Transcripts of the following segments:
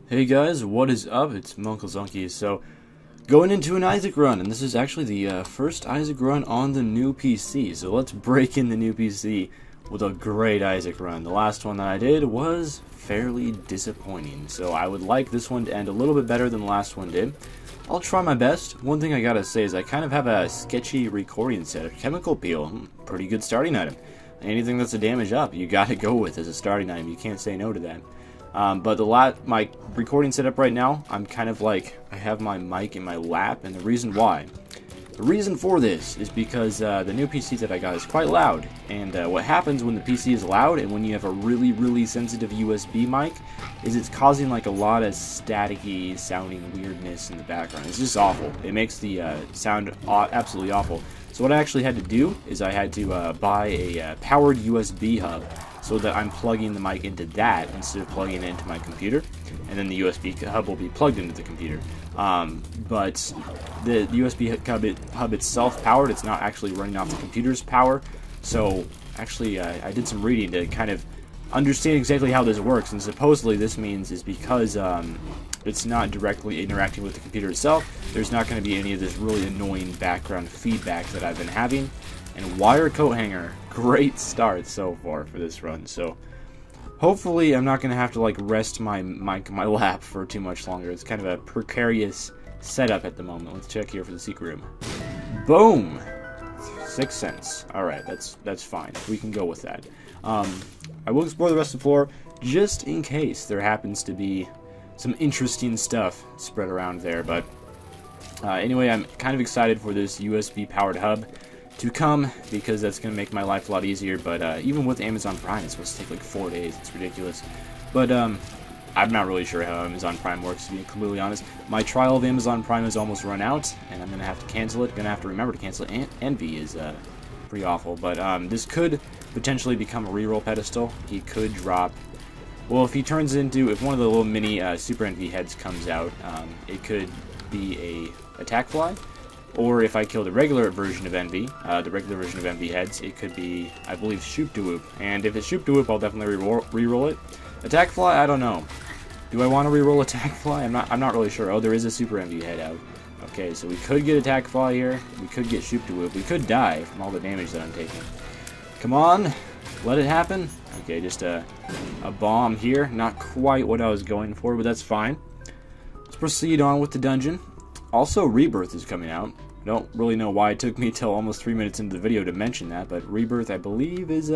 Hey guys, what is up? It's Uncle Zunky. So, going into an Isaac run, and this is actually the first Isaac run on the new PC. So let's break in the new PC with a great Isaac run. The last one that I did was fairly disappointing, so I would like this one to end a little bit better than the last one did. I'll try my best. One thing I gotta say is I kind of have a sketchy recording setup. Chemical peel, pretty good starting item. Anything that's a damage up, you gotta go with as a starting item. You can't say no to that. But my recording setup right now, I'm kind of like, I have my mic in my lap, and the reason for this is because the new PC that I got is quite loud, and what happens when the PC is loud and when you have a really sensitive USB mic is it's causing like a lot of staticky sounding weirdness in the background. It's just awful. It makes the sound absolutely awful. So what I actually had to do is I had to buy a powered USB hub, so that I'm plugging the mic into that instead of plugging it into my computer, and then the USB hub will be plugged into the computer. But the USB hub itself powered, it's not actually running off the computer's power. So actually I did some reading to kind of understand exactly how this works, and supposedly this means is because it's not directly interacting with the computer itself, there's not going to be any of this really annoying background feedback that I've been having. And wire coat hanger, great start so far for this run. So hopefully I'm not going to have to like rest my mic in my lap for too much longer. It's kind of a precarious setup at the moment. Let's check here for the secret room. Boom! 6 cents. Alright, that's fine. We can go with that. I will explore the rest of the floor just in case there happens to be some interesting stuff spread around there. But anyway, I'm kind of excited for this USB powered hub to come, because that's going to make my life a lot easier. But even with Amazon Prime, it's supposed to take like 4 days. It's ridiculous. But I'm not really sure how Amazon Prime works, to be completely honest. My trial of Amazon Prime has almost run out, and I'm going to have to cancel it. Going to have to remember to cancel it. Envy is pretty awful. But this could potentially become a reroll pedestal. He could drop... Well, if he turns into... If one of the little mini Super Envy heads comes out, it could be a attack fly. Or if I kill the regular version of Envy, the regular version of Envy heads, it could be, I believe, Shoop to Whoop. And if it's Shoop to Whoop, I'll definitely reroll it. Attack Fly, I don't know. Do I want to reroll Attack Fly? I'm not really sure. Oh, there is a Super Envy head out. Okay, so we could get Attack Fly here. We could get Shoop to Whoop. We could die from all the damage that I'm taking. Come on, let it happen. Okay, just a bomb here. Not quite what I was going for, but that's fine. Let's proceed on with the dungeon. Also, Rebirth is coming out. I don't really know why it took me till almost 3 minutes into the video to mention that, but Rebirth, I believe, is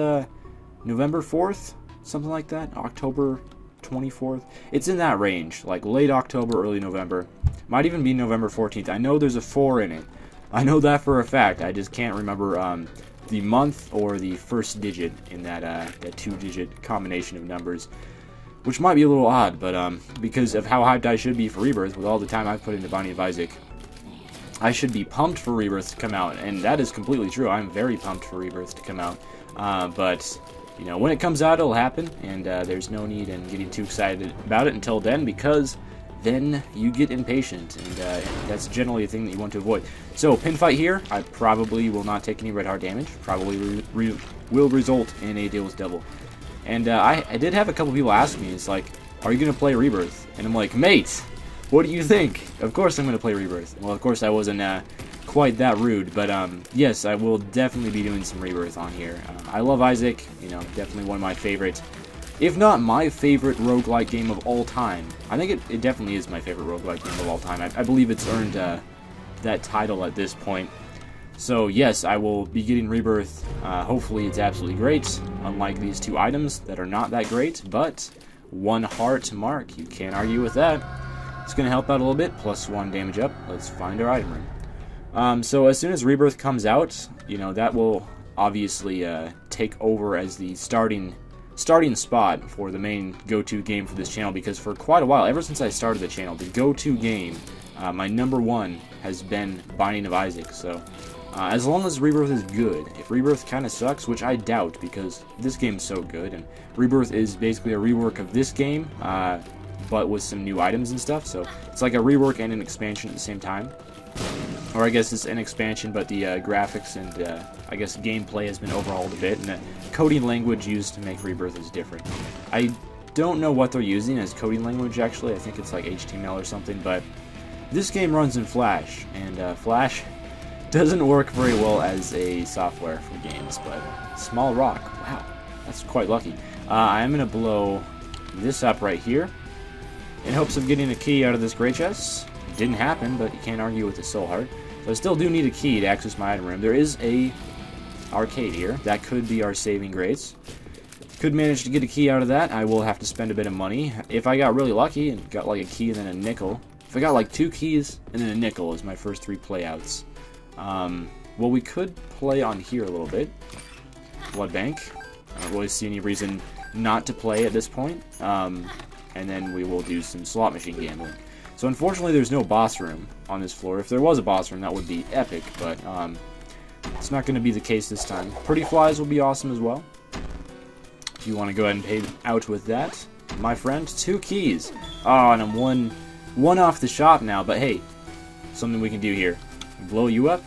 November 4th? Something like that? October 24th? It's in that range, like late October, early November. Might even be November 14th. I know there's a 4 in it. I know that for a fact. I just can't remember the month or the first digit in that 2-digit combination of numbers. Which might be a little odd, but because of how hyped I should be for Rebirth, with all the time I've put into Binding of Isaac, I should be pumped for Rebirth to come out, and that is completely true. I'm very pumped for Rebirth to come out, but, you know, when it comes out, it'll happen, and there's no need in getting too excited about it until then, because then you get impatient, and that's generally a thing that you want to avoid. So, pin fight here, I probably will not take any red heart damage, probably will result in a Devil's Devil. And I did have a couple people ask me, it's like, are you going to play Rebirth? And I'm like, mate, what do you think? Of course I'm going to play Rebirth. Well, of course I wasn't quite that rude, but yes, I will definitely be doing some Rebirth on here. I love Isaac, you know, definitely one of my favorites, if not my favorite roguelike game of all time. I think it definitely is my favorite roguelike game of all time. I believe it's earned that title at this point. So yes, I will be getting Rebirth. Hopefully it's absolutely great, unlike these two items that are not that great, but 1 heart mark, you can't argue with that. It's going to help out a little bit, +1 damage up. Let's find our item room. So as soon as Rebirth comes out, you know, that will obviously take over as the starting spot for the main go-to game for this channel, because for quite a while, ever since I started the channel, the go-to game, my #1 has been Binding of Isaac. So as long as Rebirth is good. If Rebirth kind of sucks, which I doubt, because this game's so good, and Rebirth is basically a rework of this game, but with some new items and stuff, so it's like a rework and an expansion at the same time. Or I guess it's an expansion, but the graphics and I guess gameplay has been overhauled a bit, and the coding language used to make Rebirth is different. I don't know what they're using as coding language, actually. I think it's like HTML or something, but this game runs in Flash, and Flash doesn't work very well as a software for games, but small rock, wow, that's quite lucky. I'm going to blow this up right here in hopes of getting a key out of this gray chest. It didn't happen, but you can't argue with the soul heart. So I still do need a key to access my item room. There is a arcade here. That could be our saving grace. Could manage to get a key out of that. I will have to spend a bit of money. If I got really lucky and got like a key and then a nickel. If I got like 2 keys and then a nickel as my first 3 playouts. Well, we could play on here a little bit. Blood Bank. I don't really see any reason not to play at this point. And then we will do some slot machine gambling. So unfortunately there's no boss room on this floor. If there was a boss room, that would be epic, but it's not going to be the case this time. Pretty Flies will be awesome as well. If you want to go ahead and pay out with that, my friend, 2 keys. Oh, and I'm one off the shop now, but hey, something we can do here. Blow you up.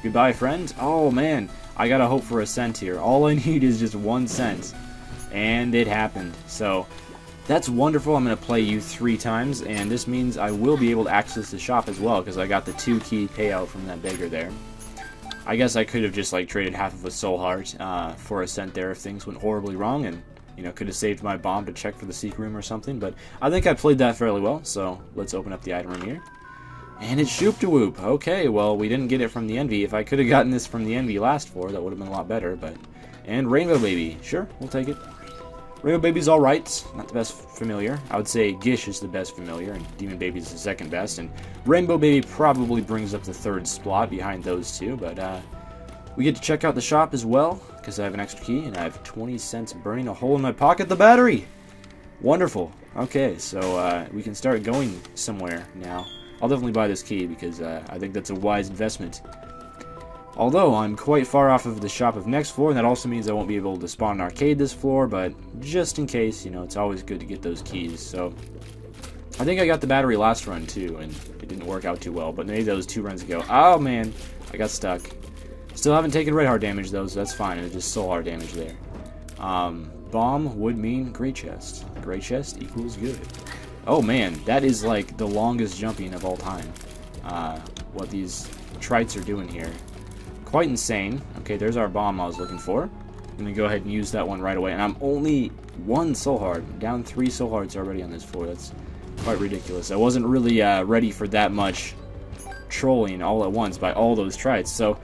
Goodbye, friend. Oh man, I gotta hope for a cent here. All I need is just 1 cent. And it happened. So that's wonderful. I'm going to play you 3 times, and this means I will be able to access the shop as well, because I got the 2 key payout from that beggar there. I guess I could have just like traded half of a soul heart for a cent there if things went horribly wrong, and you know, could have saved my bomb to check for the secret room or something, but I think I played that fairly well, so let's open up the item room here. And it's Shoop-de-Whoop. Okay, well, we didn't get it from the Envy. If I could have gotten this from the Envy last floor, that would have been a lot better, but... And Rainbow Baby. Sure, we'll take it. Rainbow Baby's alright, not the best familiar. I would say Gish is the best familiar, and Demon Baby's the second best, and Rainbow Baby probably brings up the 3rd slot behind those 2, but we get to check out the shop as well, because I have an extra key, and I have 20 cents burning a hole in my pocket. The battery! Wonderful. Okay, so we can start going somewhere now. I'll definitely buy this key, because I think that's a wise investment. Although, I'm quite far off of the shop of next floor, and that also means I won't be able to spawn an arcade this floor, but just in case, you know, it's always good to get those keys. So, I think I got the battery last run, too, and it didn't work out too well, but maybe that was 2 runs ago. Oh, man, I got stuck. Still haven't taken red heart damage, though, so that's fine. It's just soul heart damage there. Bomb would mean gray chest. Gray chest equals good. Oh, man, that is, like, the longest jumping of all time. What these trites are doing here. Quite insane. Okay, there's our bomb I was looking for. I'm going to go ahead and use that one right away. And I'm only 1 soul heart. Down 3 soul hearts already on this floor. That's quite ridiculous. I wasn't really ready for that much trolling all at once by all those trites. So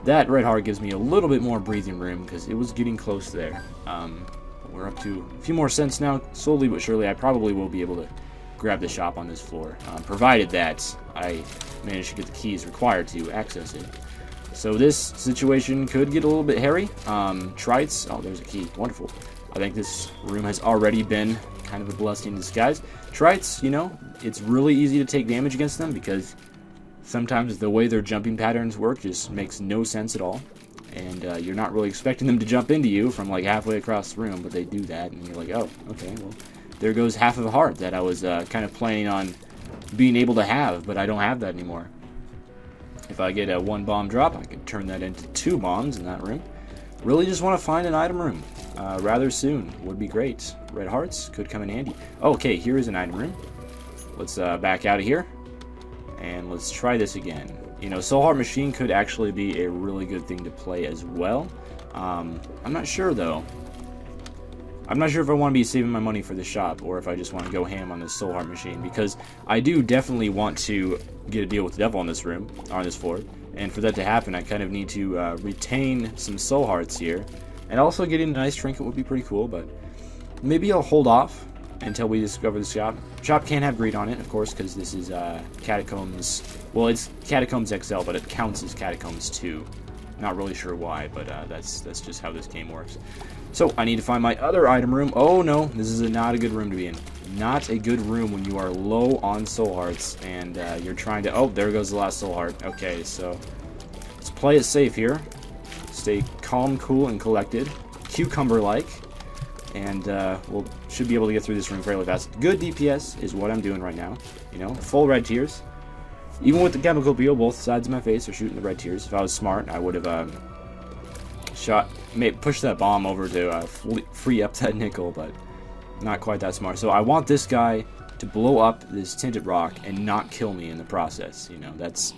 that red heart gives me a little bit more breathing room because it was getting close there. We're up to a few more cents now. Slowly but surely I probably will be able to grab the shop on this floor. Provided that I manage to get the keys required to access it. So this situation could get a little bit hairy. Trites, oh, there's a key, wonderful. I think this room has already been kind of a blessing in disguise. Trites, you know, it's really easy to take damage against them because sometimes the way their jumping patterns work just makes no sense at all. And you're not really expecting them to jump into you from like halfway across the room, but they do that, and you're like, oh, okay, well, there goes half of a heart that I was kind of planning on being able to have, but I don't have that anymore. If I get a 1 bomb drop, I can turn that into 2 bombs in that room. Really just want to find an item room rather soon. Would be great. Red hearts could come in handy. Okay, here is an item room. Let's back out of here. And let's try this again. You know, Soul Heart Machine could actually be a really good thing to play as well. I'm not sure, though. I'm not sure if I want to be saving my money for the shop or if I just want to go ham on this Soul Heart Machine, because I do definitely want to get a deal with the devil on this room, on this floor, and for that to happen I kind of need to retain some soul hearts here, and also getting a nice trinket would be pretty cool, but maybe I'll hold off until we discover the shop. Shop can't have greed on it, of course, because this is Catacombs, well, it's Catacombs XL, but it counts as Catacombs 2. Not really sure why, but that's just how this game works. So, I need to find my other item room. Oh no, this is not a good room to be in. Not a good room when you are low on soul hearts and you're trying to... Oh, there goes the last soul heart. Okay, so let's play it safe here. Stay calm, cool, and collected. Cucumber-like. And should be able to get through this room fairly fast. Good DPS is what I'm doing right now. You know, full red tears. Even with the chemical peel, both sides of my face are shooting the red tears. If I was smart, I would have pushed that bomb over to free up that nickel, but Not quite that smart. So I want this guy to blow up this tinted rock and not kill me in the process. You know, this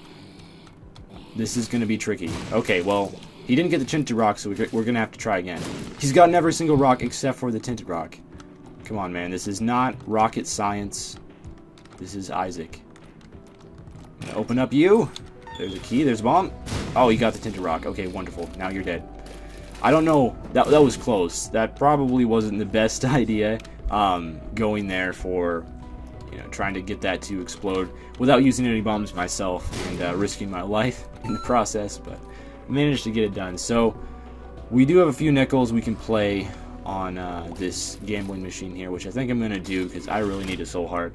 is going to be tricky. Okay, well, he didn't get the tinted rock, so we're going to have to try again. He's gotten every single rock except for the tinted rock. Come on, man. This is not rocket science. This is Isaac. Open up you. There's a key. There's a bomb. Oh, he got the tinted rock. Okay, wonderful. Now you're dead. I don't know. That was close. That probably wasn't the best idea. Going there for, you know, trying to get that to explode without using any bombs myself and risking my life in the process, but managed to get it done. So we do have a few nickels we can play on this gambling machine here, which I think I'm going to do because I really need a soul heart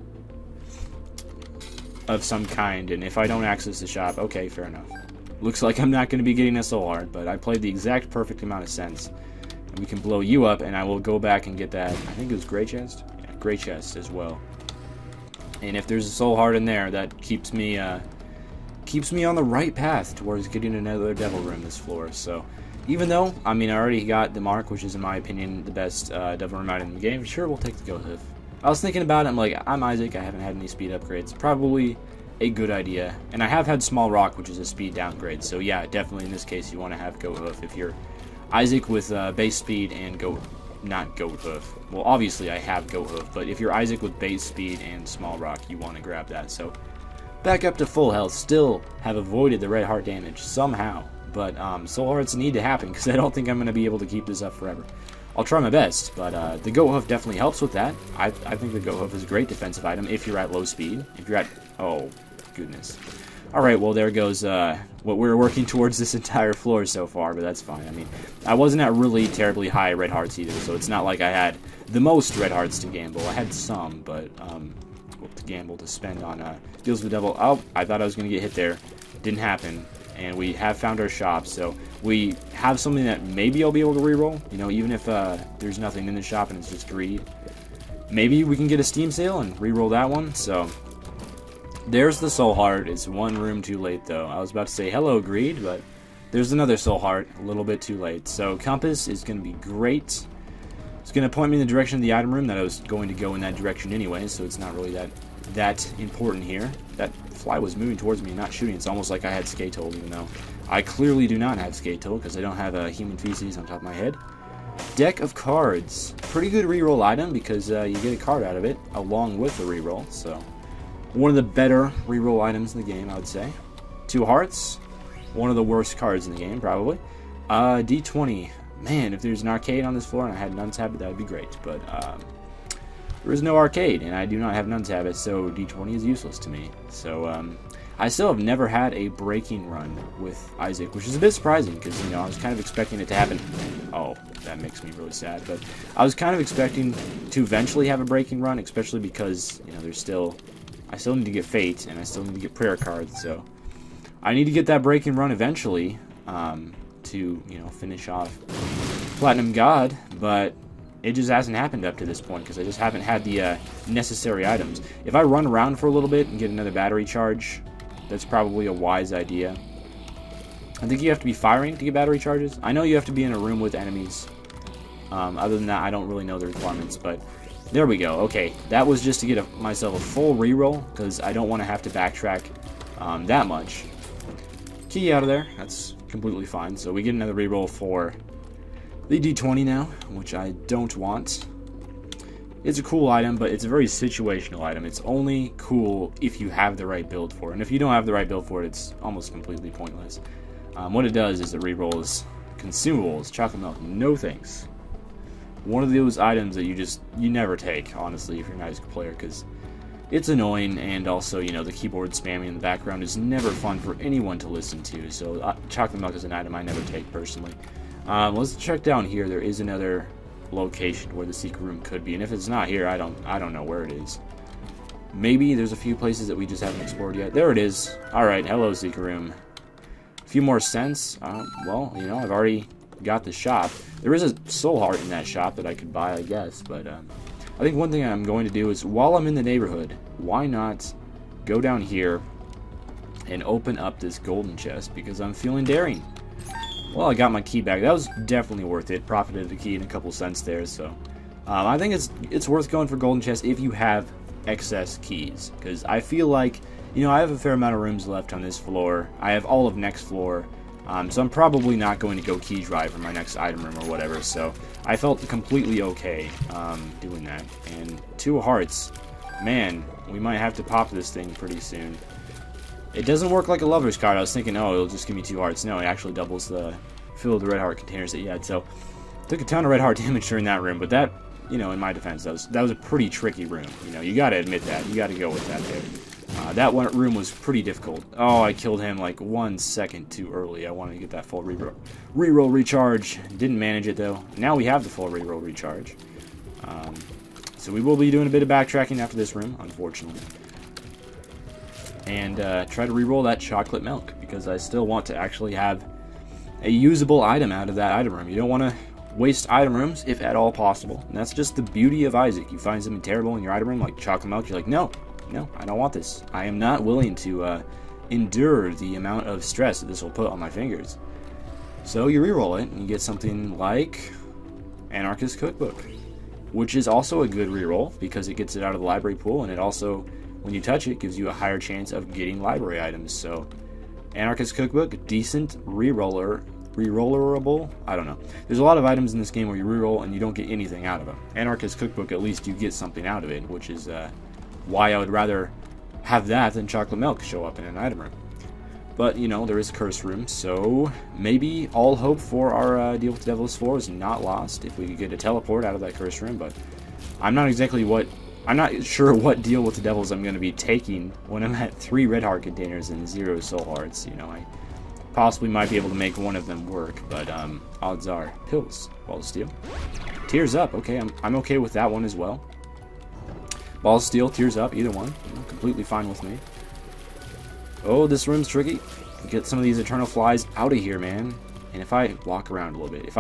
of some kind, and if I don't access the shop, okay, fair enough. Looks like I'm not going to be getting a soul heart, but I played the exact perfect amount of sense. And we can blow you up, and I will go back and get that, I think it was gray chest? Yeah, gray chest as well. And if there's a soul heart in there, that keeps me on the right path towards getting another devil room this floor. So even though, I mean, I already got the mark, which is in my opinion the best devil room item in the game, sure, we'll take the goat hoof. I was thinking about it, I'm like, I'm Isaac, I haven't had any speed upgrades. Probably a good idea. And I have had small rock, which is a speed downgrade. So yeah, definitely in this case you want to have goat hoof if you're Isaac with base speed and not goat hoof. Well, obviously I have goat hoof, but if you're Isaac with base speed and small rock, you want to grab that. So back up to full health. Still have avoided the red heart damage somehow, but soul hearts need to happen because I don't think I'm going to be able to keep this up forever. I'll try my best, but the goat hoof definitely helps with that. I think the goat hoof is a great defensive item if you're at low speed. If you're at, oh goodness. Alright, well there goes what we're working towards this entire floor so far, but that's fine. I mean, I wasn't at really terribly high red hearts either, so it's not like I had the most red hearts to gamble. I had some, but to gamble, to spend on deals with the devil. Oh, I thought I was going to get hit there. Didn't happen. And we have found our shop, so we have something that maybe I'll be able to reroll. You know, even if there's nothing in the shop and it's just greed. Maybe we can get a Steam sale and reroll that one, so there's the soul heart. It's one room too late, though. I was about to say hello, greed, but there's another soul heart, a little bit too late. So compass is going to be great. It's going to point me in the direction of the item room that I was going to go in that direction anyway, so it's not really that important here. That fly was moving towards me, not shooting. It's almost like I had skate tool, even though I clearly do not have skate tool because I don't have a human feces on top of my head. Deck of cards. Pretty good reroll item because you get a card out of it along with the reroll, so one of the better reroll items in the game, I would say. 2 hearts. One of the worst cards in the game, probably. D20. Man, if there's an arcade on this floor and I had Nun's Habit, that would be great. But there is no arcade, and I do not have Nun's Habit, so D20 is useless to me. So I still have never had a breaking run with Isaac, which is a bit surprising because, you know, I was kind of expecting it to happen. Oh, that makes me really sad. But I was kind of expecting to eventually have a breaking run, especially because, you know, I still need to get Fate, and I still need to get Prayer cards, so I need to get that breaking run eventually to, you know, finish off Platinum God, but it just hasn't happened up to this point because I just haven't had the necessary items. If I run around for a little bit and get another battery charge, that's probably a wise idea. I think you have to be firing to get battery charges. I know you have to be in a room with enemies. Other than that, I don't really know the requirements, but there we go. Okay, that was just to get myself a full reroll because I don't want to have to backtrack that much. Key out of there. That's completely fine. So we get another reroll for the D20 now, which I don't want. It's a cool item, but it's a very situational item. It's only cool if you have the right build for it. And if you don't have the right build for it, it's almost completely pointless. What it does is it rerolls consumables, chocolate milk, no thanks. One of those items that you never take, honestly, if you're an Isaac player, because it's annoying, and also, you know, the keyboard spamming in the background is never fun for anyone to listen to. So chocolate milk is an item I never take personally. Let's check down here. There is another location where the secret room could be, and if it's not here, I don't know where it is. Maybe there's a few places that we just haven't explored yet. There it is. All right, hello, secret room. A few more cents. Well, you know, I've already got the shop. There is a soul heart in that shop that I could buy, I guess, but I think one thing I'm going to do is, while I'm in the neighborhood, why not go down here and open up this golden chest, because I'm feeling daring. Well, I got my key back. That was definitely worth it. Profited the key in a couple cents there, so I think it's worth going for golden chest if you have excess keys, because I feel like, you know, I have a fair amount of rooms left on this floor. I have all of next floor, so I'm probably not going to go key drive for my next item room or whatever, so I felt completely okay doing that. And 2 hearts, man, we might have to pop this thing pretty soon. It doesn't work like a lover's card. I was thinking, oh, it'll just give me 2 hearts. No, it actually doubles the fill of the red heart containers that you had, so took a ton of red heart damage during that room, but that, you know, in my defense, that was a pretty tricky room. You know, you gotta admit that. You gotta go with that there. That one room was pretty difficult. Oh, I killed him like 1 second too early. I wanted to get that full reroll recharge. Didn't manage it though. Now we have the full reroll recharge. So we will be doing a bit of backtracking after this room, unfortunately. And try to reroll that chocolate milk, because I still want to actually have a usable item out of that item room. You don't want to waste item rooms if at all possible. And that's just the beauty of Isaac. You find something terrible in your item room, like chocolate milk, you're like, no, I don't want this. I am not willing to endure the amount of stress that this will put on my fingers. So you reroll it, and you get something like Anarchist Cookbook, which is also a good reroll, because it gets it out of the library pool, and it also, when you touch it, gives you a higher chance of getting library items. So Anarchist Cookbook, decent rerollerable. I don't know. There's a lot of items in this game where you reroll and you don't get anything out of them. Anarchist Cookbook, at least you get something out of it, which is why I would rather have that than chocolate milk show up in an item room. But, you know, there is a curse room, so maybe all hope for our deal with the Devil's Floor is not lost if we could get a teleport out of that curse room, but I'm not sure what deal with the Devils I'm going to be taking when I'm at 3 red heart containers and 0 soul hearts. You know, I possibly might be able to make one of them work, but odds are pills. Ball of Steel, Tears Up. Okay, I'm okay with that one as well. Ball of Steel, Tears Up, either one, you know, completely fine with me. Oh, this room's tricky. Get some of these Eternal Flies out of here, man. And if I walk around a little bit,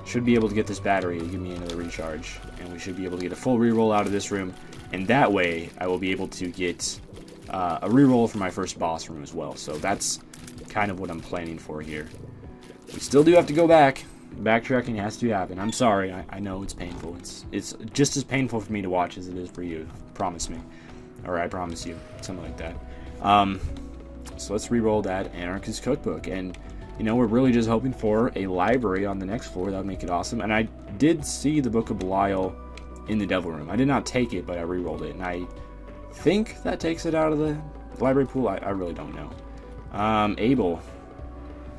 should be able to get this battery to give me another recharge, and we should be able to get a full reroll out of this room, and that way I will be able to get a reroll for my first boss room as well. So that's kind of what I'm planning for here. We still do have to go back. Backtracking has to happen. I'm sorry. I know it's painful. It's just as painful for me to watch as it is for you. Promise me. Or I promise you. Something like that. So let's reroll that Anarchist Cookbook. And, you know, we're really just hoping for a library on the next floor. That would make it awesome. And I did see the Book of Belial in the Devil Room. I did not take it, but I rerolled it. And I think that takes it out of the library pool. I really don't know. Abel.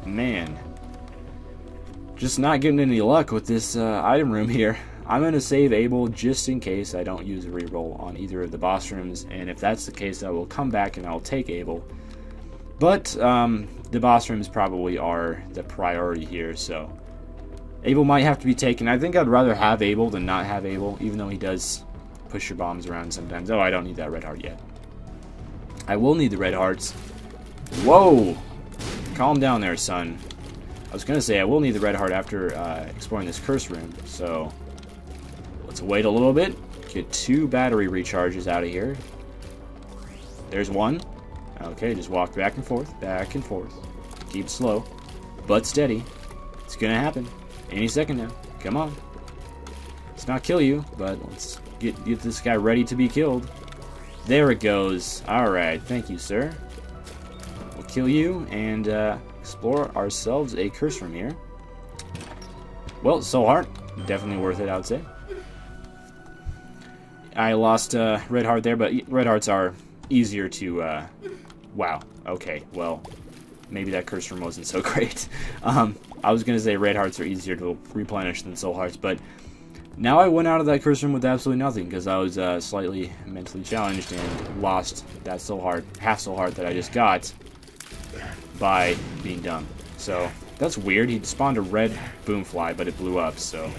Man. Just not getting any luck with this item room here. I'm going to save Abel just in case I don't use a reroll on either of the boss rooms. And if that's the case, I will come back and I'll take Abel. But the boss rooms probably are the priority here, so Abel might have to be taken. I think I'd rather have Abel than not have Abel, even though he does push your bombs around sometimes. Oh, I don't need that red heart yet. I will need the red hearts. Whoa! Calm down there, son. I was going to say I will need the red heart after exploring this curse room, so let's wait a little bit. Get 2 battery recharges out of here. There's one. Okay, just walk back and forth, back and forth. Keep slow, but steady. It's gonna happen any second now. Come on. Let's not kill you, but let's get this guy ready to be killed. There it goes. Alright, thank you, sir. We'll kill you and explore ourselves a curse room here. Well, Soul Heart. Definitely worth it, I would say. I lost Red Heart there, but Red Hearts are easier to... Wow. Okay, well, maybe that curse room wasn't so great. I was going to say red hearts are easier to replenish than soul hearts, but now I went out of that curse room with absolutely nothing because I was slightly mentally challenged and lost that soul heart, half soul heart that I just got by being dumb. So that's weird. He spawned a red boom fly, but it blew up, so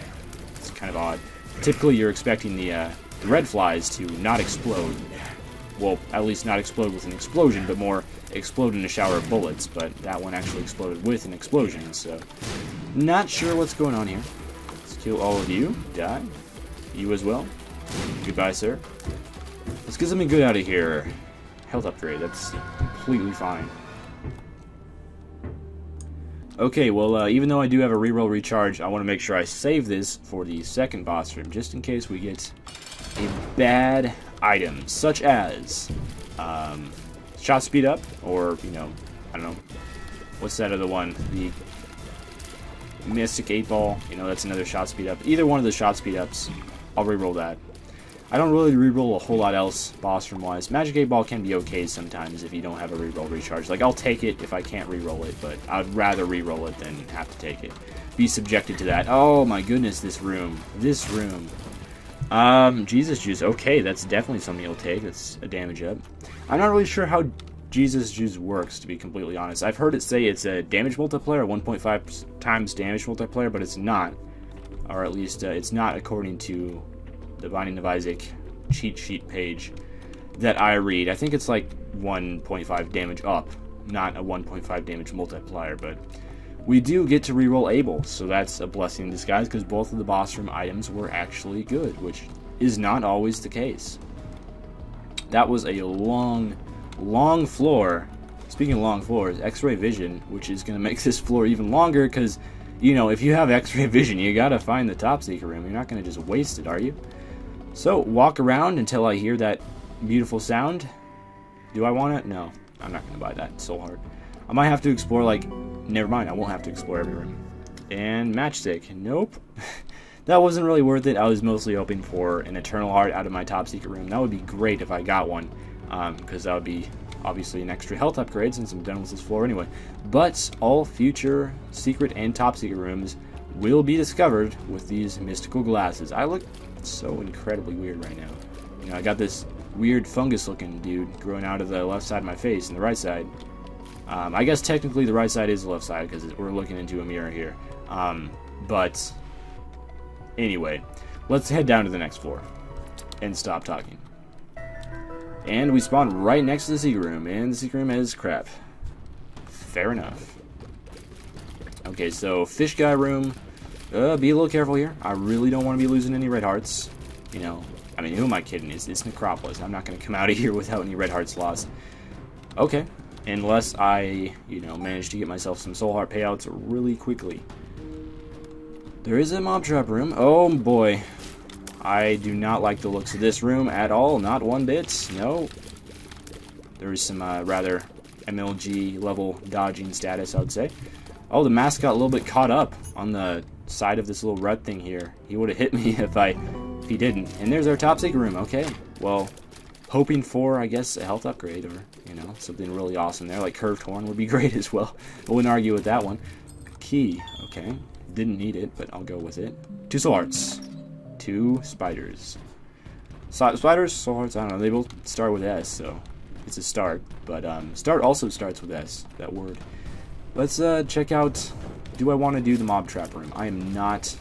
it's kind of odd. Typically, you're expecting the red flies to not explode. Well, at least not explode with an explosion, but more explode in a shower of bullets. But that one actually exploded with an explosion, so not sure what's going on here. Let's kill all of you. Die. You as well. Goodbye, sir. Let's get something good out of here. Health upgrade. That's completely fine. Okay, well, even though I do have a reroll recharge, I want to make sure I save this for the second boss room, just in case we get a bad item, such as shot speed up, or, you know, I don't know, what's that other one? The Mystic 8 Ball, you know, that's another shot speed up. Either one of the shot speed ups, I'll reroll that. I don't really reroll a whole lot else, boss room wise. Magic 8 Ball can be okay sometimes if you don't have a reroll recharge. Like, I'll take it if I can't reroll it, but I'd rather reroll it than have to take it. Be subjected to that. Oh my goodness, this room. This room. Jesus Juice. Okay, that's definitely something you'll take. That's a damage up. I'm not really sure how Jesus Juice works, to be completely honest. I've heard it say it's a damage multiplier, 1.5 times damage multiplier, but it's not. Or at least, it's not according to the Binding of Isaac cheat sheet page that I read. I think it's like 1.5 damage up, not a 1.5 damage multiplier, but we do get to reroll Abel, so that's a blessing in disguise, because both of the boss room items were actually good, which is not always the case. That was a long floor. Speaking of long floors, X-ray vision, which is going to make this floor even longer, because, you know, if you have X-ray vision, you got to find the top secret room. You're not going to just waste it, are you? So, walk around until I hear that beautiful sound. Do I want it? No, I'm not going to buy that. Soul Heart. I might have to explore, like, never mind, I won't have to explore every room. And Matchstick. Nope. That wasn't really worth it. I was mostly hoping for an Eternal Heart out of my top secret room. That would be great if I got one, because that would be obviously an extra health upgrade since I'm done with this floor anyway. But all future secret and top secret rooms will be discovered with these mystical glasses. I look so incredibly weird right now. You know, I got this weird fungus looking dude growing out of the left side of my face and the right side. I guess technically the right side is the left side because we're looking into a mirror here. But anyway, let's head down to the next floor and stop talking. And we spawn right next to the secret room, and the secret room is crap. Fair enough. Okay, so fish guy room. Be a little careful here. I really don't want to be losing any red hearts. You know, I mean, who am I kidding? It's Necropolis. I'm not going to come out of here without any red hearts lost. Okay, unless I, you know, manage to get myself some soul heart payouts really quickly. There is a mob trap room. Oh boy. I do not like the looks of this room at all. Not one bit. No. There is some rather MLG level dodging status, I would say. Oh, the mask got a little bit caught up on the side of this little red thing here. He would have hit me if he didn't. And there's our top secret room. Okay. Well, hoping for, I guess, a health upgrade or, you know, something really awesome there. Like Curved Horn would be great as well. I wouldn't argue with that one. Key. Okay. Didn't need it, but I'll go with it. 2 soul hearts. 2 spiders. Spiders, soul hearts, I don't know. They both start with S, so it's a start. But start also starts with S, that word. Let's check out, do I want to do the mob trap room? I am not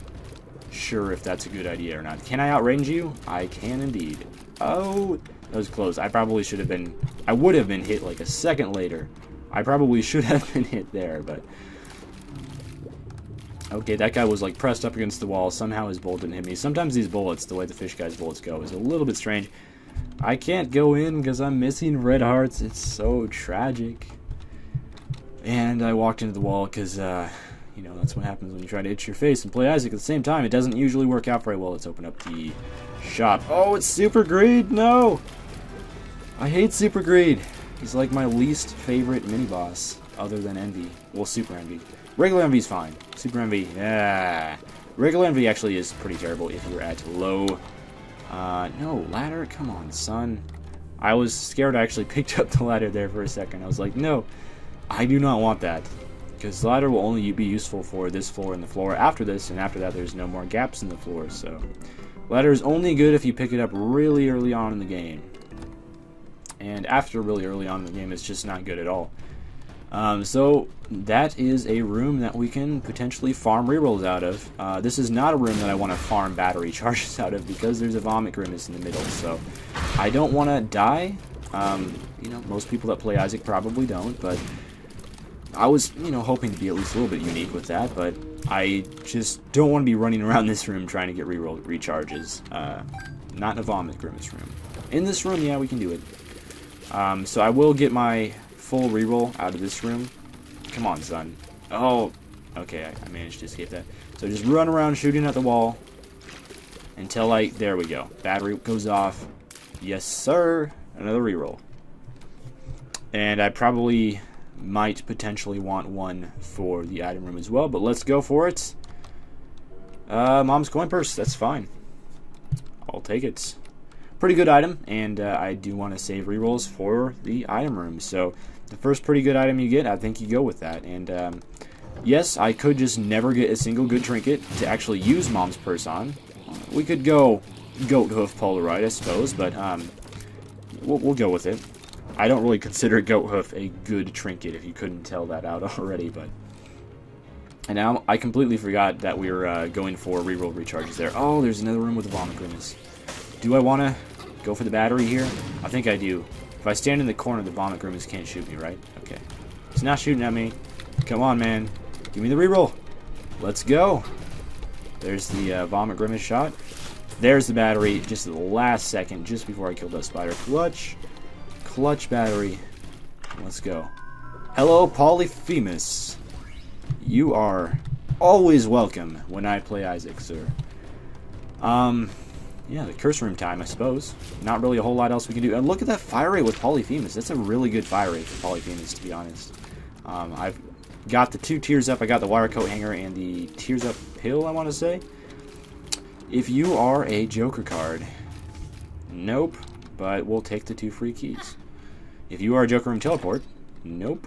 sure if that's a good idea or not. Can I outrange you? I can indeed. Oh, that was close. I probably should have been, I would have been hit like a second later. I probably should have been hit there, but okay, that guy was like pressed up against the wall. Somehow his bullet didn't hit me. Sometimes these bullets, the way the fish guy's bullets go, is a little bit strange. I can't go in because I'm missing red hearts. It's so tragic. And I walked into the wall because, you know, that's what happens when you try to itch your face and play Isaac at the same time. It doesn't usually work out very well. Let's open up the shop. Oh, it's Super Greed! No! I hate Super Greed. He's like my least favorite mini-boss, other than Envy. Well, Super Envy. Regular Envy's fine. Super Envy, yeah. Regular Envy actually is pretty terrible if you're at low. No, ladder? Come on, son. I was scared I actually picked up the ladder there for a second. I was like, no, I do not want that. Because the ladder will only be useful for this floor and the floor after this, and after that there's no more gaps in the floor, so. Ladder is only good if you pick it up really early on in the game. And after really early on in the game, it's just not good at all. So that is a room that we can potentially farm rerolls out of. This is not a room that I want to farm battery charges out of because there's a vomit grimace in the middle. So I don't want to die. You know, most people that play Isaac probably don't, but I was, you know, hoping to be at least a little bit unique with that. But I just don't want to be running around this room trying to get reroll recharges. Not in a vomit grimace room. In this room, yeah, we can do it. So I will get my full reroll out of this room. Come on, son. Oh, Okay, I managed to escape that. So just run around shooting at the wall until there we go. Battery goes off. Yes, sir. Another reroll. And I probably might potentially want one for the item room as well, but let's go for it. Mom's coin purse, that's fine. I'll take it. Pretty good item, and I do want to save rerolls for the item room. So the first pretty good item you get, I think you go with that. And yes, I could just never get a single good trinket to actually use Mom's purse on. We could go goat hoof Polaroid, I suppose, but we'll go with it. I don't really consider goat hoof a good trinket, if you couldn't tell that out already. But and now I completely forgot that we were going for reroll recharges there. Oh, there's another room with a vomit grimace. Do I want to go for the battery here? I think I do. If I stand in the corner, the vomit grimace can't shoot me, right? Okay. It's not shooting at me. Come on, man. Give me the reroll. Let's go. There's the vomit grimace shot. There's the battery just at the last second, just before I killed that spider. Clutch. Clutch battery. Let's go. Hello, Polyphemus. You are always welcome when I play Isaac, sir. Yeah, the curse room time, I suppose. Not really a whole lot else we can do. And look at that fire rate with Polyphemus. That's a really good fire rate for Polyphemus, to be honest. I've got the 2 tears up. I got the wire coat hanger and the tears up pill, I want to say. If you are a Joker card, nope, but we'll take the 2 free keys. If you are a Joker room teleport, nope.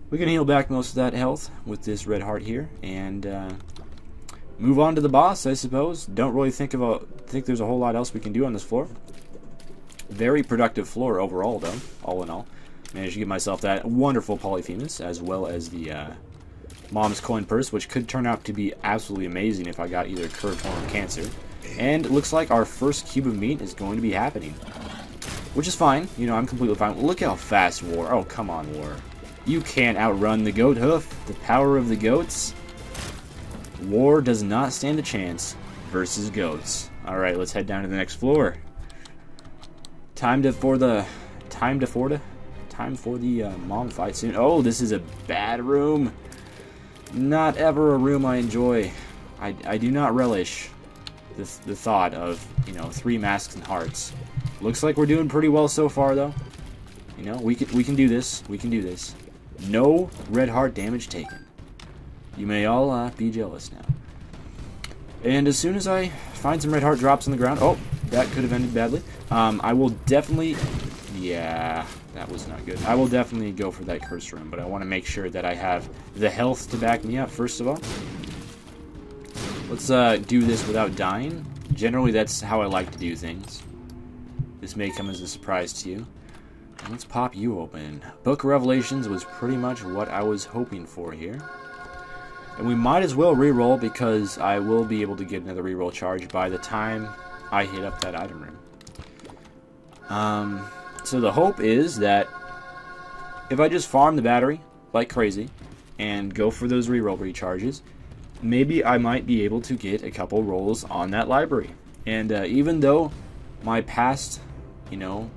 We can heal back most of that health with this red heart here, and move on to the boss, I suppose. Don't really think there's a whole lot else we can do on this floor. Very productive floor overall, though, all in all. Managed to give myself that wonderful Polyphemus, as well as the Mom's coin purse, which could turn out to be absolutely amazing if I got either curved form or cancer. And it looks like our first cube of meat is going to be happening. Which is fine. You know, I'm completely fine. Look how fast War. Oh, come on, War. You can't outrun the goat hoof. The power of the goats. War does not stand a chance versus goats. Alright, let's head down to the next floor. Time for the mom fight soon. Oh, this is a bad room. Not ever a room I enjoy. I do not relish the thought of, you know, 3 masks and hearts. Looks like we're doing pretty well so far, though. You know, we can do this. We can do this. No red heart damage taken. You may all be jealous now. And as soon as I find some red heart drops on the ground, oh, that could have ended badly. I will definitely, yeah, that was not good. I will definitely go for that curse room, but I want to make sure that I have the health to back me up. First of all, let's do this without dying. Generally, that's how I like to do things. This may come as a surprise to you. Let's pop you open. Book of Revelations was pretty much what I was hoping for here. And we might as well reroll, because I will be able to get another reroll charge by the time I hit up that item room. So the hope is that if I just farm the battery like crazy and go for those reroll recharges, maybe I might be able to get a couple rolls on that library. And even though my past, you know,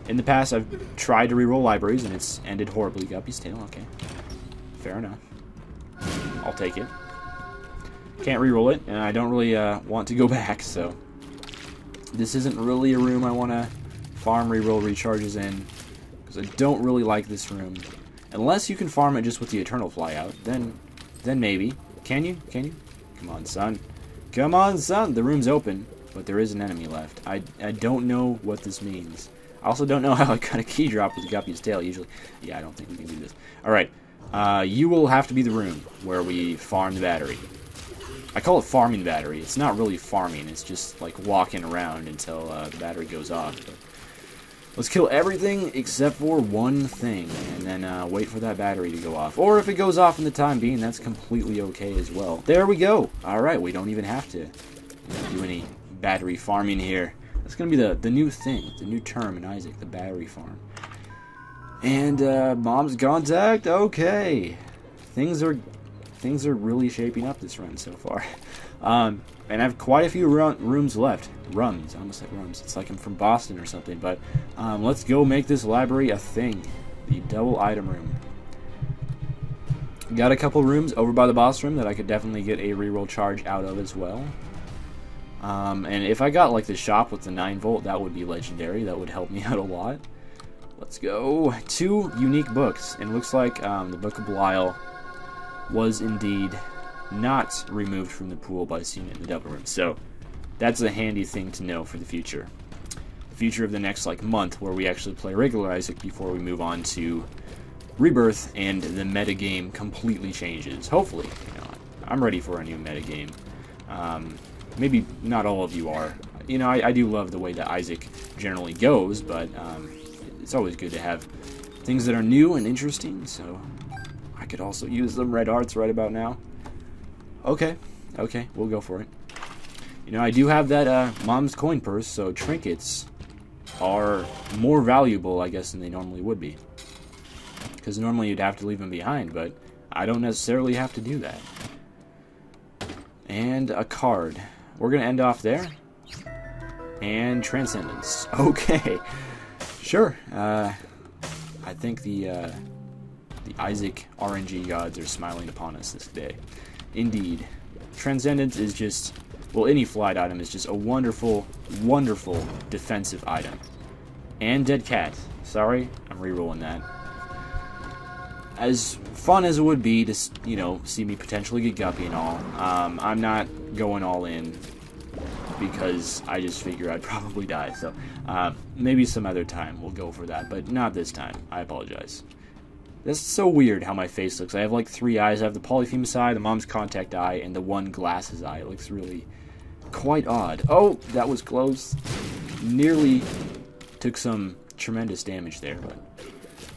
in the past I've tried to reroll libraries and it's ended horribly. Guppy's tail, okay. Fair enough. I'll take it. Can't reroll it, and I don't really want to go back, so this isn't really a room I want to farm reroll recharges in, because I don't really like this room. Unless you can farm it just with the Eternal Flyout, then maybe. Can you? Can you? Come on, son. Come on, son! The room's open, but there is an enemy left. I don't know what this means. I also don't know how I got a key drop with Guppy's tail, usually. Yeah, I don't think we can do this. Alright. You will have to be the room where we farm the battery. I call it farming battery. It's not really farming. It's just like walking around until the battery goes off. But let's kill everything except for one thing, and then wait for that battery to go off. Or if it goes off in the time being, that's completely okay as well. There we go. Alright, we don't even have to do any battery farming here. That's going to be the new thing, the new term in Isaac, the battery farm. And Mom's contact. Okay, things are really shaping up this run so far. And I have quite a few rooms left. Rums. I almost said rums. It's like I'm from Boston or something. But let's go make this library a thing. The double item room. Got a couple rooms over by the boss room that I could definitely get a reroll charge out of as well. And if I got like the shop with the 9-volt, that would be legendary. That would help me out a lot. Let's go. 2 unique books. And it looks like the Book of Belial was indeed not removed from the pool by seeing it in the double room. So that's a handy thing to know for the future. The future of the next like month, where we actually play regular Isaac before we move on to Rebirth, and the metagame completely changes. Hopefully, you know, I'm ready for a new metagame. Maybe not all of you are. You know, I do love the way that Isaac generally goes, but it's always good to have things that are new and interesting, so I could also use them red hearts right about now. Okay, we'll go for it. You know, I do have that mom's coin purse, so trinkets are more valuable, I guess, than they normally would be. Because normally you'd have to leave them behind, but I don't necessarily have to do that. And a card. We're going to end off there. And Transcendence. Okay. Sure. I think the Isaac RNG gods are smiling upon us this day. Indeed. Transcendence is just, well, any flight item is just a wonderful, wonderful defensive item. And Dead Cat. Sorry, I'm re-rolling that. As fun as it would be to, you know, see me potentially get Guppy and all, I'm not going all in because I just figure I'd probably die. So maybe some other time we'll go for that, but not this time. I apologize. That's so weird how my face looks. I have like 3 eyes. I have the Polyphemus eye, the Mom's Contact eye, and the one glasses eye. It looks really quite odd. Oh, that was close. Nearly took some tremendous damage there, but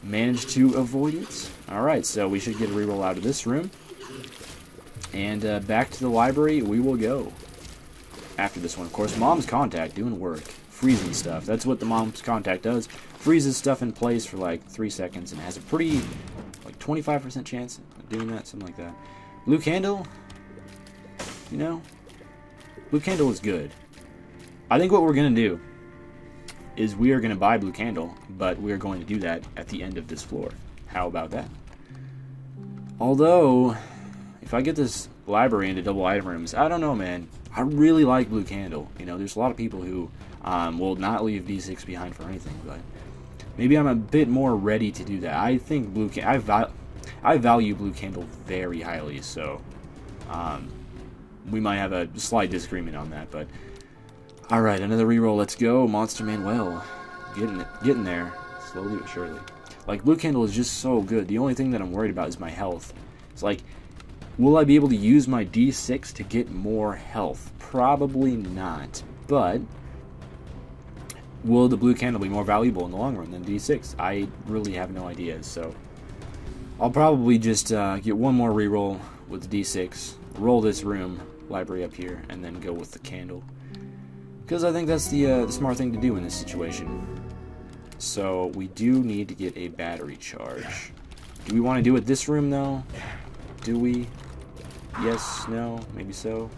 managed to avoid it. Alright, so we should get a reroll out of this room. And back to the library we will go. After this one, of course, Mom's Contact doing work. Freezing stuff. That's what the Mom's Contact does. Freezes stuff in place for like 3 seconds and has a pretty, like 25% chance of doing that, something like that. Blue Candle, you know, Blue Candle is good. I think what we're going to do is we are going to buy Blue Candle, but we are going to do that at the end of this floor. How about that? Although, if I get this library into double item rooms, I don't know, man. I really like Blue Candle. You know, there's a lot of people who will not leave D6 behind for anything, but maybe I'm a bit more ready to do that. I think I value Blue Candle very highly, so we might have a slight disagreement on that, but alright, another reroll, let's go. Monster Manuel. Getting there, slowly but surely. Like, Blue Candle is just so good. The only thing that I'm worried about is my health. It's like, will I be able to use my D6 to get more health? Probably not, but will the Blue Candle be more valuable in the long run than D6? I really have no idea, so I'll probably just get one more reroll with the D6, roll this room, library up here, and then go with the candle. Because I think that's the smart thing to do in this situation. So we do need to get a battery charge. Do we want to do it this room, though? Do we? Yes, no, maybe so.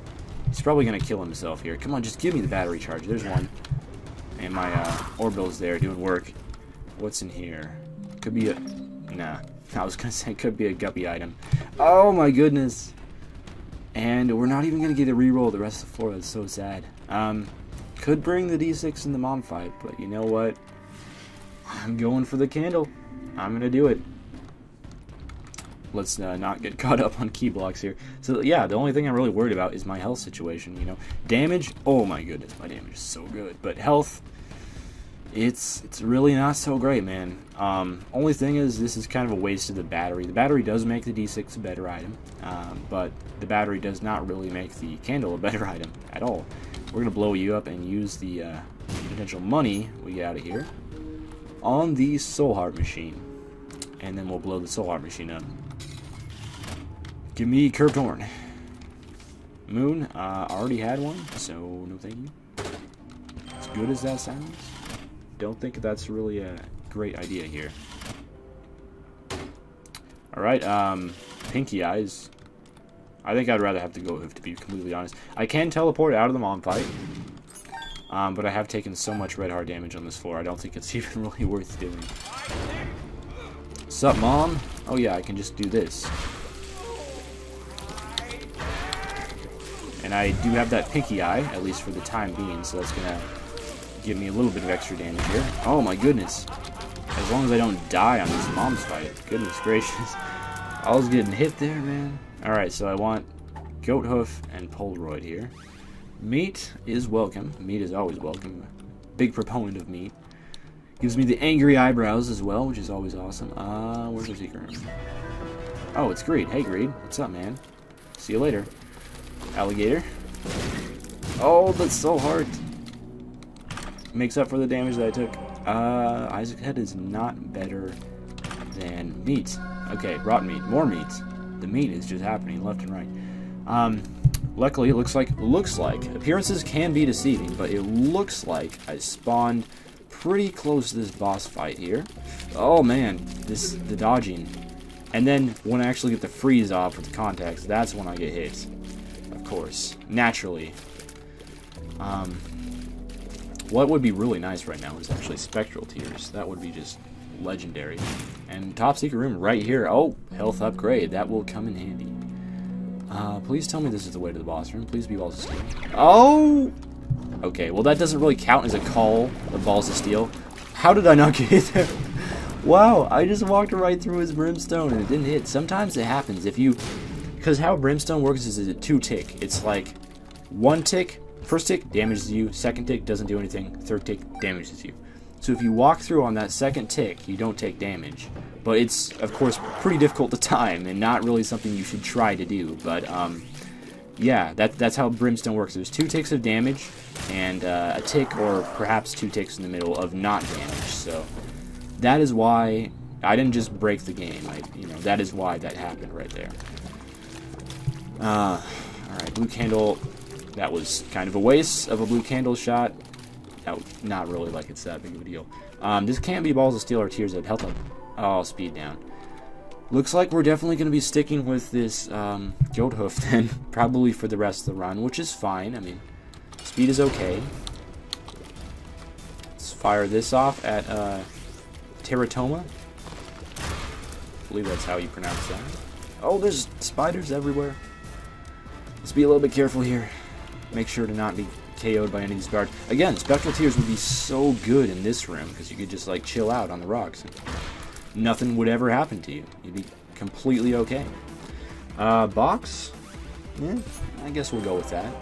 He's probably going to kill himself here. Come on, just give me the battery charge. There's one. And my orbital's there doing work. What's in here? Could be a... Nah. I was going to say it could be a guppy item. Oh, my goodness. And we're not even going to get a reroll the rest of the floor. That's so sad. Could bring the D6 in the mom fight, but you know what? I'm going for the candle. I'm going to do it. Let's not get caught up on key blocks here. So, yeah, the only thing I'm really worried about is my health situation, you know. Damage, oh my goodness, my damage is so good. But health, it's really not so great, man. Only thing is, this is kind of a waste of the battery. The battery does make the D6 a better item, but the battery does not really make the candle a better item at all. We're going to blow you up and use the potential money we get out of here on the Soul Heart machine. And then we'll blow the Soul Heart machine up. Give me Curved Horn. Moon, already had one, so no thank you. As good as that sounds, don't think that's really a great idea here. Alright, Pinky Eyes. I think I'd rather have to go Hoof, to be completely honest. I can teleport out of the mom fight, but I have taken so much red heart damage on this floor, I don't think it's even really worth doing. Sup, Mom? Oh yeah, I can just do this. And I do have that pinky eye, at least for the time being, so that's going to give me a little bit of extra damage here. Oh my goodness. As long as I don't die on this mom's fight. Goodness gracious. I was getting hit there, man. Alright, so I want Goat Hoof and Polaroid here. Meat is welcome. Meat is always welcome. Big proponent of meat. Gives me the angry eyebrows as well, which is always awesome. Where's the secret room? Oh, it's Greed. Hey, Greed. What's up, man? See you later. Alligator. Oh, that's so hard. Makes up for the damage that I took. Isaac Head is not better than meat. Okay, rotten meat. More meat. The meat is just happening left and right. Luckily, it looks like appearances can be deceiving, but it looks like I spawned pretty close to this boss fight here. Oh man, the dodging. And then when I actually get the freeze off with the contacts, that's when I get hit. Of course. Naturally. What would be really nice right now is actually Spectral Tears. That would be just legendary. And top secret room right here. Oh, health upgrade. That will come in handy. Please tell me this is the way to the boss room. Please be Balls of Steel. Oh! Okay, well that doesn't really count as a call of Balls of Steel. How did I not get hit there? Wow, I just walked right through his Brimstone and it didn't hit. Sometimes it happens if you... Because how Brimstone works is a 2-tick. It's like 1 tick, first tick damages you, second tick doesn't do anything, third tick damages you. So if you walk through on that second tick, you don't take damage. But it's, of course, pretty difficult to time and not really something you should try to do. But, yeah, that's how Brimstone works. There's 2 ticks of damage and a tick or perhaps 2 ticks in the middle of not damage. So that is why I didn't just break the game. That is why that happened right there. Alright, blue candle. That was kind of a waste of a blue candle shot. No, not really like it's that big of a deal. This can't be Balls of Steel or Tears of Health up. Oh, speed down. Looks like we're definitely going to be sticking with this Goat Hoof then, probably for the rest of the run, which is fine. I mean, speed is okay. Let's fire this off at Teratoma. I believe that's how you pronounce that. Oh, there's spiders everywhere. Let's be a little bit careful here. Make sure to not be KO'd by any of these guards. Again, Spectral Tears would be so good in this room, because you could just, like, chill out on the rocks. And nothing would ever happen to you. You'd be completely okay. Box? Yeah, I guess we'll go with that.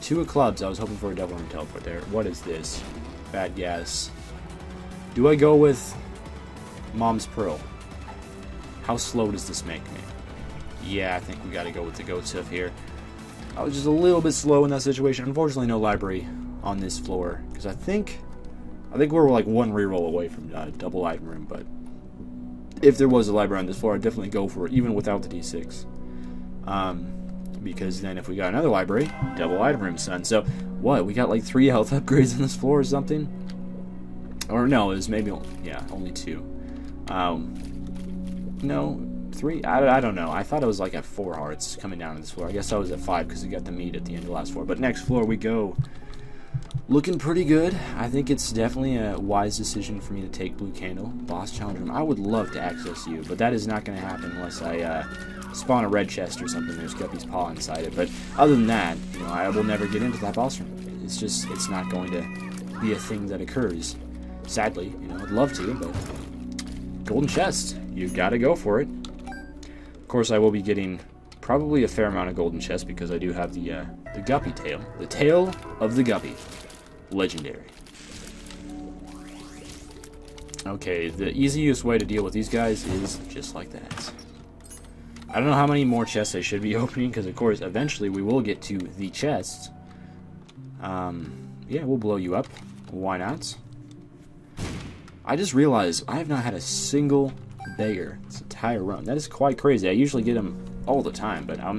2 of clubs. I was hoping for a double room teleport there. What is this? Bad gas. Do I go with Mom's Pearl? How slow does this make me? Yeah, I think we gotta go with the Goat's Hoof here. I was just a little bit slow in that situation. Unfortunately, no library on this floor, because I think we're like 1 reroll away from double item room. But if there was a library on this floor, I'd definitely go for it, even without the D6. Because then if we got another library, double item room, son. So what? We got like 3 health upgrades on this floor or something? Or no, it was maybe only 2. No. 3? I don't know. I thought it was like at 4 hearts coming down to this floor. I guess I was at 5 because we got the meat at the end of the last floor. But next floor we go. Looking pretty good. I think it's definitely a wise decision for me to take Blue Candle. Boss Challenge Room. I would love to access you, but that is not going to happen unless I spawn a red chest or something. There's Guppy's Paw inside it. But other than that, I will never get into that boss room. It's not going to be a thing that occurs. Sadly, I'd love to, but golden chest. You got to go for it. Of course, I will be getting probably a fair amount of golden chests because I do have the Guppy tail. The tail of the Guppy. Legendary. Okay, the easiest way to deal with these guys is just like that. I don't know how many more chests I should be opening because, of course, eventually we will get to the chests. Yeah, we'll blow you up. Why not? I just realized I have not had a single beggar this entire run. That is quite crazy. I usually get them all the time, but I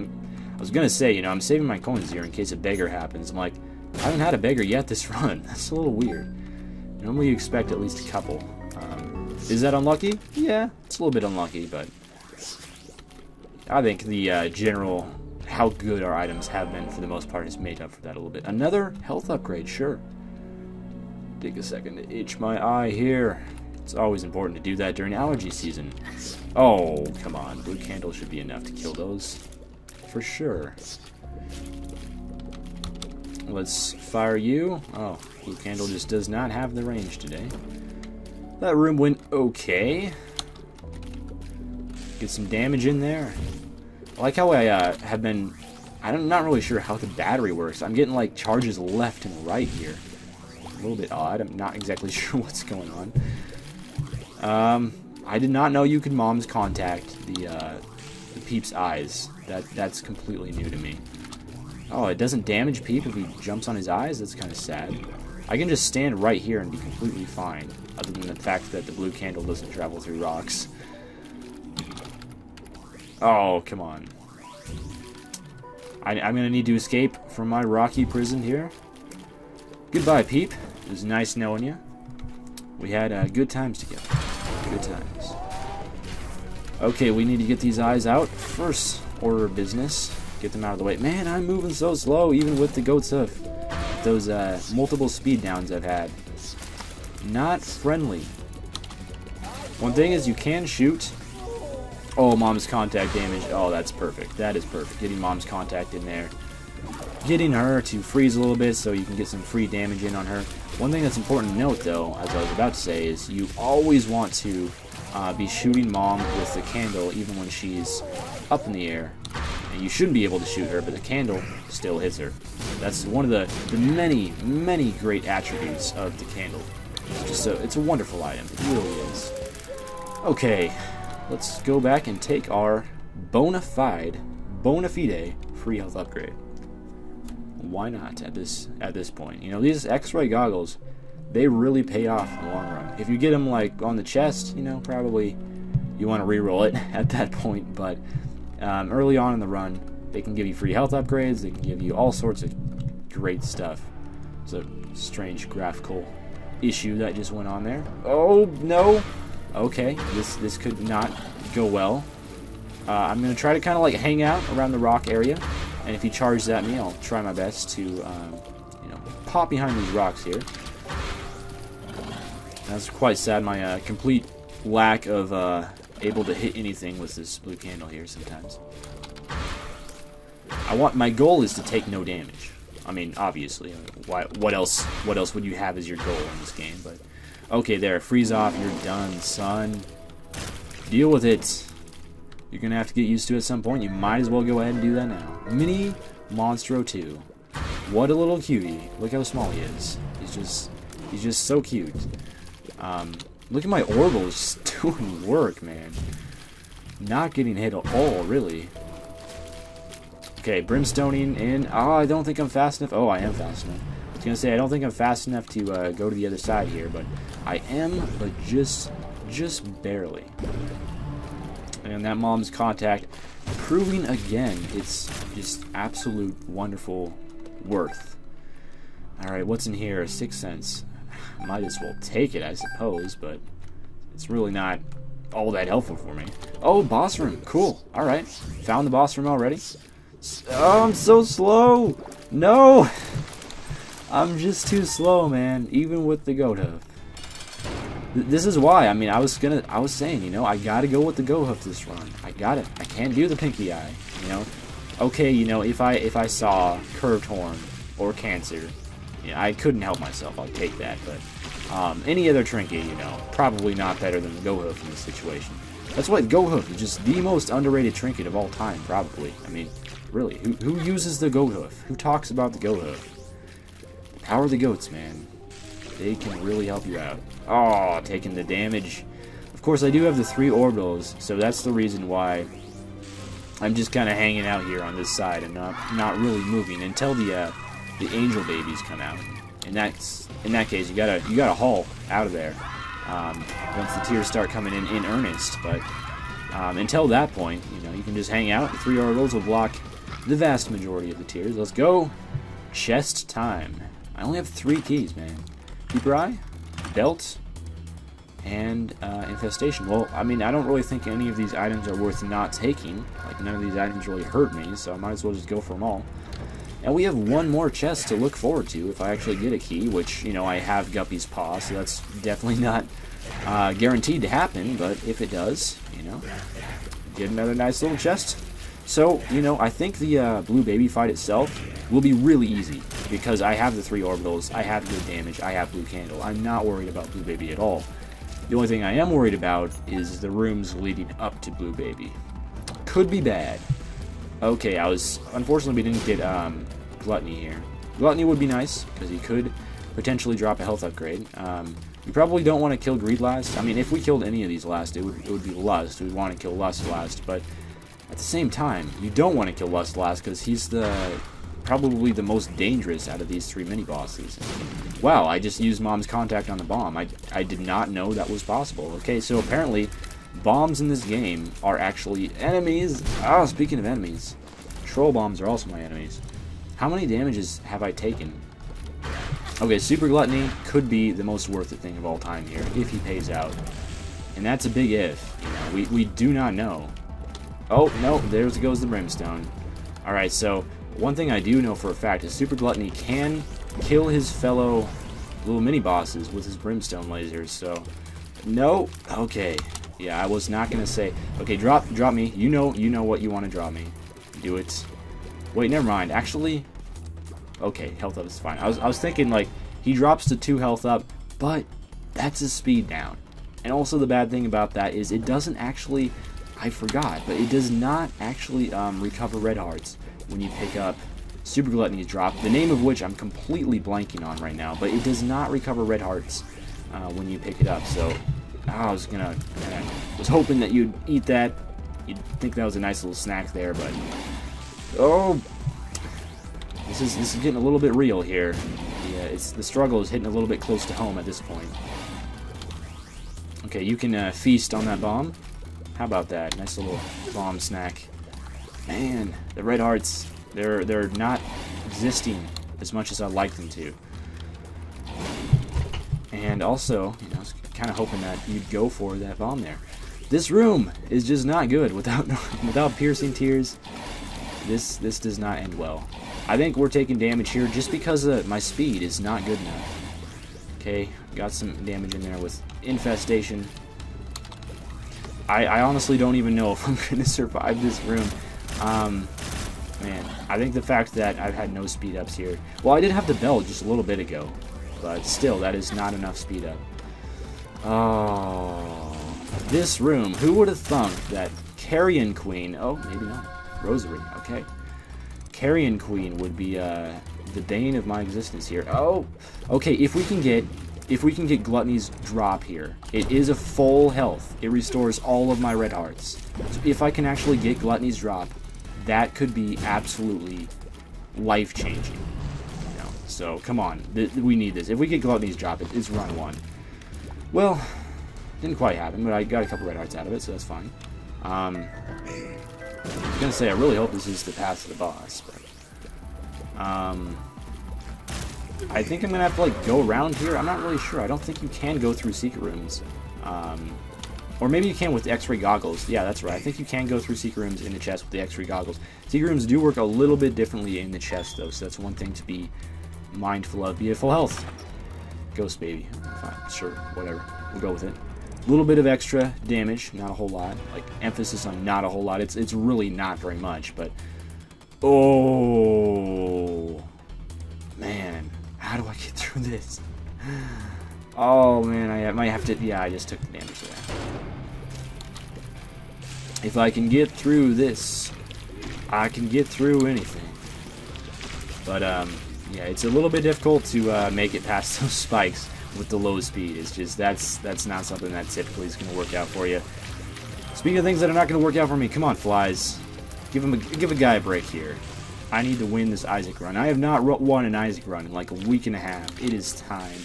was gonna say, I'm saving my coins here in case a beggar happens. I'm like, I haven't had a beggar yet this run. That's a little weird. Normally you expect at least a couple. Is that unlucky? Yeah, it's a little bit unlucky, but I think the general how good our items have been for the most part has made up for that a little bit. Another health upgrade, sure. Take a second to itch my eye here. It's always important to do that during allergy season. Oh, come on. Blue candle should be enough to kill those. For sure. Let's fire you. Oh, blue candle just does not have the range today. That room went okay. Get some damage in there. I like how I have been... I'm not really sure how the battery works. I'm getting like charges left and right here. A little bit odd. I'm not exactly sure what's going on. I did not know you could mom's contact the Peep's eyes. That's completely new to me. Oh, it doesn't damage Peep if he jumps on his eyes? That's kind of sad. I can just stand right here and be completely fine, other than the fact that the blue candle doesn't travel through rocks. Oh, come on. I'm going to need to escape from my rocky prison here. Goodbye, Peep. It was nice knowing you. We had good times together. Good times. Okay, we need to get these eyes out. First order of business. Get them out of the way. Man, I'm moving so slow, even with the goat's hoof. Those multiple speed downs I've had. Not friendly. One thing is you can shoot. Oh, mom's contact damage. Oh, that's perfect. That is perfect. Getting mom's contact in there. Getting her to freeze a little bit so you can get some free damage in on her. One thing that's important to note, though, as I was about to say, is you always want to be shooting mom with the candle even when she's up in the air. And you shouldn't be able to shoot her, but the candle still hits her. That's one of the many, many great attributes of the candle. It's a wonderful item. It really is. Okay, let's go back and take our bona fide free health upgrade. Why not at this point? You know, these X-ray goggles, they really pay off in the long run. If you get them like on the chest, you know, probably you want to re-roll it at that point, but early on in the run, they can give you free health upgrades, they can give you all sorts of great stuff. It's a strange graphical issue that just went on there. Oh, no! Okay, this could not go well. I'm going to try to kind of like hang out around the rock area, and if he charges at me, I'll try my best to, you know, pop behind these rocks here. That's quite sad, my complete lack of able to hit anything with this blue candle here sometimes. My goal is to take no damage. I mean, obviously, what else would you have as your goal in this game? But okay, there, freeze off, you're done, son. Deal with it. You're gonna have to get used to it at some point. You might as well go ahead and do that now. Mini Monstro 2. What a little cutie. Look how small he is. He's just so cute. Look at my orbital, just doing work, man. Not getting hit at all, really. Okay, brimstoning in. Oh, I don't think I'm fast enough. Oh, I am fast enough. I was gonna say I don't think I'm fast enough to go to the other side here, but I am, but just barely. And that mom's contact, proving again, it's just absolute wonderful worth. All right, what's in here? 6 cents. Might as well take it, I suppose, but it's really not all that helpful for me. Oh, boss room. Cool. All right. Found the boss room already. Oh, I'm so slow. No. I'm just too slow, man, even with the goat hoof. This is why. I mean, I was saying, you know, I got to go with the goat hoof this run. I got it. I can't do the pinky eye, you know. Okay, you know, if I saw curved horn or cancer, yeah, I couldn't help myself. I'll take that, but any other trinket, you know, probably not better than the goat hoof in this situation. That's why the goat hoof is just the most underrated trinket of all time, probably. I mean, really, who uses the goat hoof? Who talks about the goat hoof? Power of the goats, man. They can really help you out. Oh, taking the damage. Of course, I do have the 3 orbitals, so that's the reason why I'm just kind of hanging out here on this side and not really moving until the angel babies come out. In that case, you gotta haul out of there once the tears start coming in earnest. But until that point, you know, you can just hang out. The 3 orbitals will block the vast majority of the tears. Let's go. Chest time. I only have 3 keys, man. Keeper eye, belt, and infestation. Well, I mean, I don't really think any of these items are worth not taking. Like, none of these items really hurt me, so I might as well just go for them all. And we have 1 more chest to look forward to if I actually get a key, which, you know, I have Guppy's Paw, so that's definitely not guaranteed to happen, but if it does, you know, get another nice little chest. So, you know, I think the blue baby fight itself will be really easy. because I have the 3 orbitals, I have good damage, I have blue candle. I'm not worried about blue baby at all. The only thing I am worried about is the rooms leading up to blue baby. Could be bad. Okay, unfortunately we didn't get Gluttony here. Gluttony would be nice, because he could potentially drop a health upgrade. You probably don't want to kill Greed last. I mean, if we killed any of these last, it would be Lust. We'd want to kill Lust last, but at the same time, you don't want to kill Lust last, because he's probably the most dangerous out of these 3 mini-bosses. Wow, I just used Mom's contact on the bomb. I did not know that was possible. Okay, so apparently, bombs in this game are actually enemies. Oh, speaking of enemies, troll bombs are also my enemies. How many damages have I taken? Okay, Super Gluttony could be the most worth it thing of all time here, if he pays out. And that's a big if. You know, we do not know. Oh, no, there goes the Brimstone. Alright, so one thing I do know for a fact is Super Gluttony can kill his fellow little mini-bosses with his Brimstone lasers, so... No. Okay. Yeah, I was not going to say... Okay, drop me. You know what you want to drop me. Do it. Wait, never mind. Actually... Okay, health up is fine. I was thinking, like, he drops to 2 health up, but that's his speed down. And also the bad thing about that is it doesn't actually... I forgot, but it does not actually recover red hearts when you pick up Super Gluttony's drop, the name of which I'm completely blanking on right now, but it does not recover red hearts when you pick it up. So I was hoping that you'd eat that. You'd think that was a nice little snack there, but oh, this is getting a little bit real here. Yeah, the struggle is hitting a little bit close to home at this point. Okay, you can feast on that bomb. How about that? Nice little bomb snack. Man, the red hearts, they're not existing as much as I'd like them to. And also, you know, I was kind of hoping that you'd go for that bomb there. This room is just not good without piercing tears. This does not end well. I think we're taking damage here just because my speed is not good enough. Okay, got some damage in there with infestation. I honestly don't even know if I'm going to survive this room. Man, I think the fact that I've had no speed ups here... Well, I did have the bell just a little bit ago, but still, that is not enough speed up. Oh, this room. Who would have thunk that Carrion Queen... Oh, maybe not. Rosary, okay. Carrion Queen would be the bane of my existence here. Oh, okay, if we can get Gluttony's drop here, it is a full health. It restores all of my red hearts. So if I can actually get Gluttony's drop, that could be absolutely life-changing. You know, so, come on. We need this. If we get Gluttony's drop, it's run 1. Well, didn't quite happen, but I got a couple red hearts out of it, so that's fine. I was going to say, I really hope this is the path to the boss, but... I think I'm going to have to, like, go around here. I'm not really sure. I don't think you can go through secret rooms. Or maybe you can with the X-ray goggles. Yeah, that's right. I think you can go through secret rooms in the chest with the X-ray goggles. Secret rooms do work a little bit differently in the chest, though, so that's one thing to be mindful of. Be at full health. Ghost baby. Fine, sure, whatever. We'll go with it. A little bit of extra damage, not a whole lot. Like, emphasis on not a whole lot. It's really not very much, but... Oh... Man, how do I get through this? Oh, man, I might have to... Yeah, I just took the damage of that. If I can get through this, I can get through anything. But, yeah, it's a little bit difficult to make it past those spikes with the low speed. It's just, that's not something that typically is going to work out for you. Speaking of things that are not going to work out for me, come on, flies. Give a guy a break here. I need to win this Isaac run. I have not won an Isaac run in like a week and a half. It is time.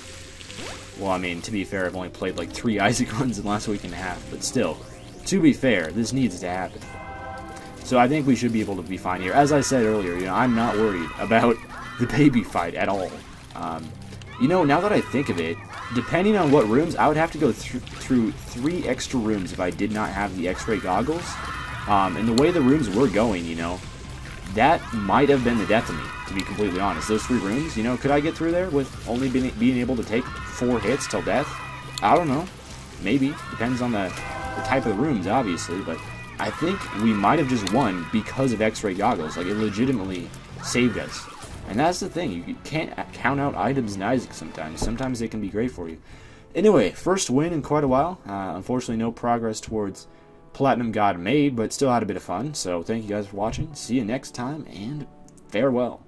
Well, I mean, to be fair, I've only played like 3 Isaac runs in the last week and a half. But still, to be fair, this needs to happen. So I think we should be able to be fine here. As I said earlier, you know, I'm not worried about the baby fight at all. You know, now that I think of it, depending on what rooms, I would have to go through 3 extra rooms if I did not have the X-ray goggles. And the way the rooms were going, you know, that might have been the death of me, to be completely honest. Those 3 rooms, you know, could I get through there with only being able to take 4 hits till death? I don't know. Maybe. Depends on the type of rooms, obviously, but I think we might have just won because of X-ray goggles. Like, it legitimately saved us. And that's the thing, you can't count out items in Isaac sometimes. Sometimes they can be great for you. Anyway, first win in quite a while. Unfortunately, no progress towards Platinum God made, but still had a bit of fun. So thank you guys for watching. See you next time, and farewell.